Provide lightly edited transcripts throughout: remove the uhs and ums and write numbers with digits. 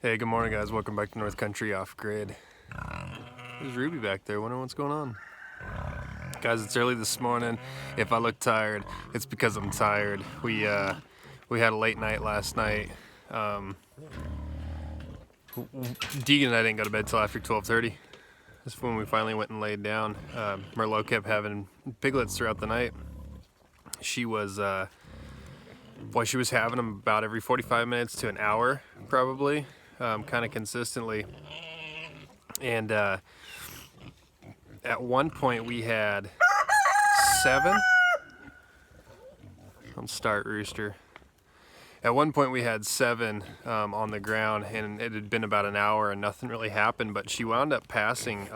Hey, good morning, guys. Welcome back to North Country Off Grid. There's Ruby back there. Wondering what's going on. Guys, it's early this morning. If I look tired, it's because I'm tired. We had a late night last night. Deegan and I didn't go to bed till after 12:30. That's when we finally went and laid down. Merlot kept having piglets throughout the night. She was she was having them about every 45 minutes to an hour, probably, kind of consistently. And at one point we had 7. Let's start, Rooster. At one point we had 7 on the ground, and it had been about an hour and nothing really happened, but she wound up passing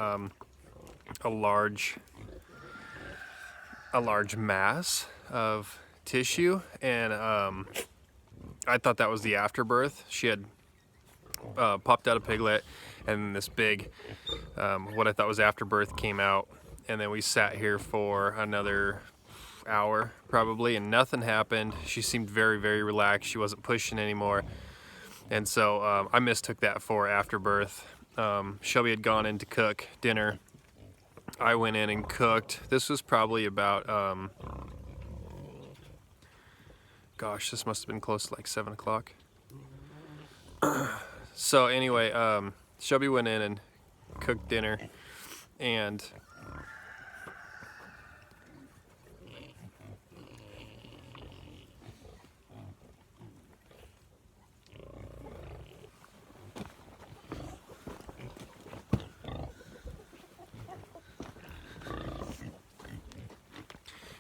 a large mass of tissue, and I thought that was the afterbirth. She had popped out a piglet, and this big what I thought was afterbirth came out, and then we sat here for another hour probably, and nothing happened. She seemed very, very relaxed. She wasn't pushing anymore, and so I mistook that for afterbirth. Shelby had gone in to cook dinner. I went in and cooked. This was probably about gosh, this must have been close to like 7 o'clock. So anyway, Shelby went in and cooked dinner, and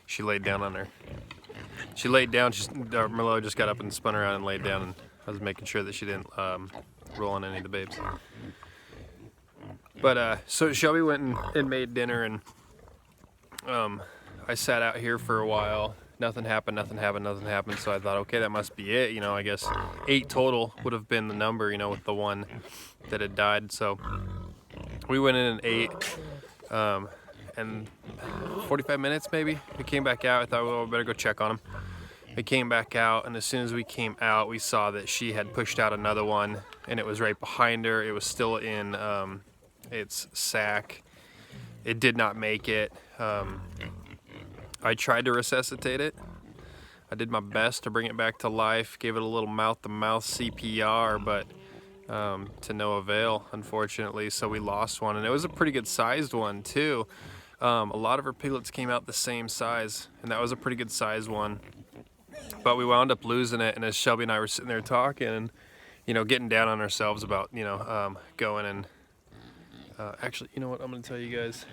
she laid down on her. She laid down. Merlot just got up and spun around and laid down, and I was making sure that she didn't roll on any of the babes. But so Shelby went and made dinner, and I sat out here for a while. Nothing happened. So I thought, okay, that must be it. You know, I guess 8 total would have been the number, you know, with the one that had died. So we went in and ate. And 45 minutes maybe, we came back out. I thought, well, we better go check on him. We came back out, and as soon as we came out, we saw that she had pushed out another one, and it was right behind her. It was still in its sack. It did not make it. I tried to resuscitate it. I did my best to bring it back to life, gave it a little mouth-to-mouth CPR, but to no avail, unfortunately. So we lost one, and it was a pretty good sized one too. A lot of her piglets came out the same size, and that was a pretty good sized one. But we wound up losing it, and as Shelby and I were sitting there talking and, you know, getting down on ourselves about, you know, going and actually, you know what, I'm going to tell you guys.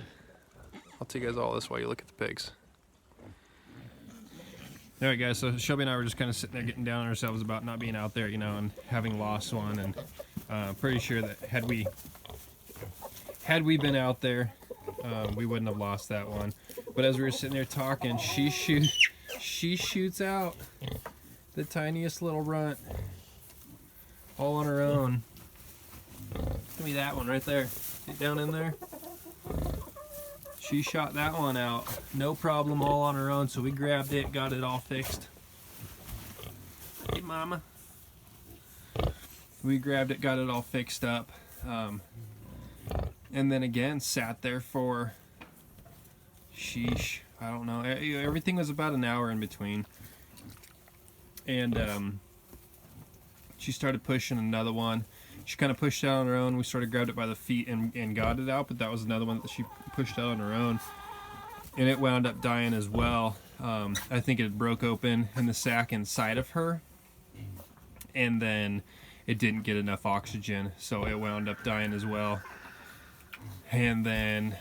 I'll tell you guys all this while you look at the pigs. All right, guys, so Shelby and I were just kind of sitting there getting down on ourselves about not being out there, you know, and having lost one, and pretty sure that had we been out there, we wouldn't have lost that one. But as we were sitting there talking, she shoots out the tiniest little runt all on her own. Give me that one right there. Get down in there. She shot that one out, no problem, all on her own. So we grabbed it, got it all fixed. Hey, mama. We grabbed it, got it all fixed up. And then again, sat there for, sheesh, I don't know. Everything was about an hour in between. And she started pushing another one. She kind of pushed out on her own. We sort of grabbed it by the feet and got it out, but that was another one that she pushed out on her own. And it wound up dying as well. I think it broke open in the sac inside of her. And then it didn't get enough oxygen, so it wound up dying as well. And then,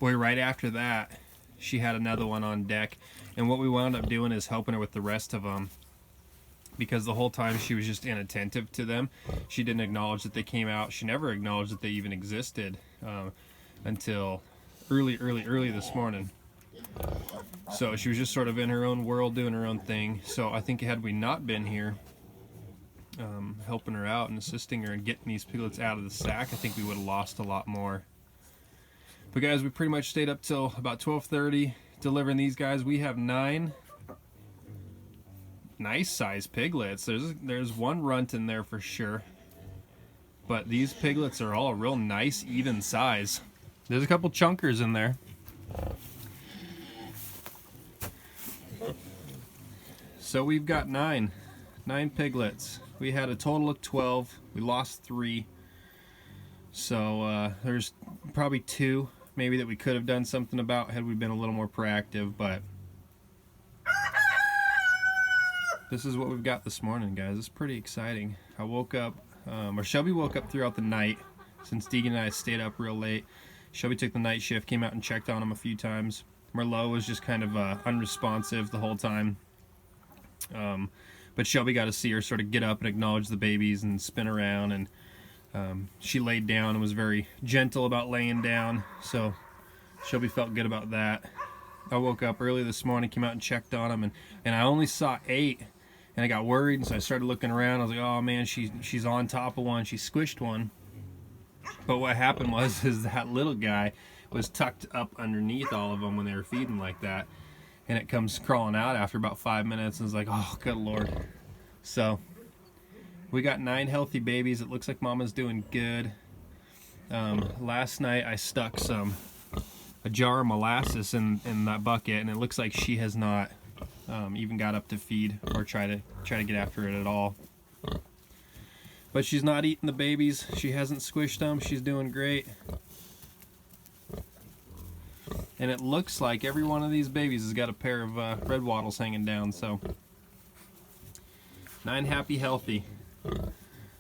right after that, she had another one on deck. And what we wound up doing is helping her with the rest of them, because the whole time she was just inattentive to them. She didn't acknowledge that they came out. She never acknowledged that they even existed until early this morning. So she was just sort of in her own world, doing her own thing. So I think had we not been here, helping her out and assisting her and getting these piglets out of the sack, I think we would have lost a lot more. But guys, we pretty much stayed up till about 12:30 delivering these guys. We have 9 nice sized piglets. There's one runt in there for sure. But these piglets are all a real nice, even size. There's a couple chunkers in there. So we've got nine piglets. We had a total of 12. We lost 3. So there's probably 2 maybe that we could have done something about had we been a little more proactive, but this is what we've got this morning, guys. It's pretty exciting. I woke up, or Shelby woke up throughout the night since Deegan and I stayed up real late. Shelby took the night shift, came out and checked on him a few times. Merlot was just kind of unresponsive the whole time. But Shelby got to see her sort of get up and acknowledge the babies and spin around, and she laid down and was very gentle about laying down, so Shelby felt good about that. I woke up early this morning, came out and checked on them, and I only saw 8, and I got worried, and so I started looking around. I was like, oh man, she's on top of one, she squished one. But what happened is that little guy was tucked up underneath all of them when they were feeding like that, and it comes crawling out after about 5 minutes and is like, oh good lord. So we got 9 healthy babies. It looks like mama's doing good. Last night I stuck a jar of molasses in that bucket, and it looks like she has not even got up to feed or try to get after it at all. But she's not eating the babies. She hasn't squished them. She's doing great. And it looks like every one of these babies has got a pair of red wattles hanging down. So 9 happy, healthy.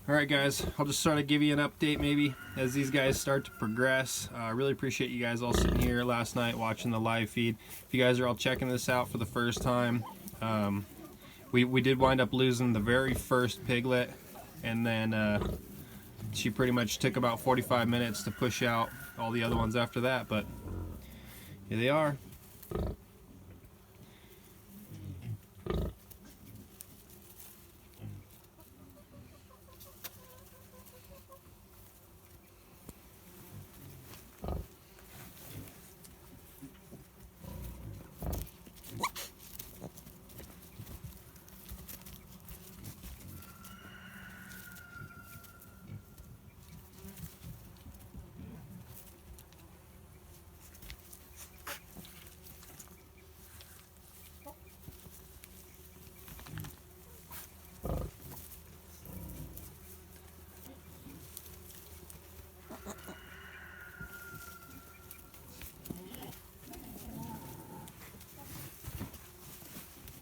Alright guys, I'll just sort of give you an update maybe as these guys start to progress. I really appreciate you guys all sitting here last night watching the live feed. If you guys are all checking this out for the first time, we did wind up losing the very first piglet, and then she pretty much took about 45 minutes to push out all the other ones after that, but here they are.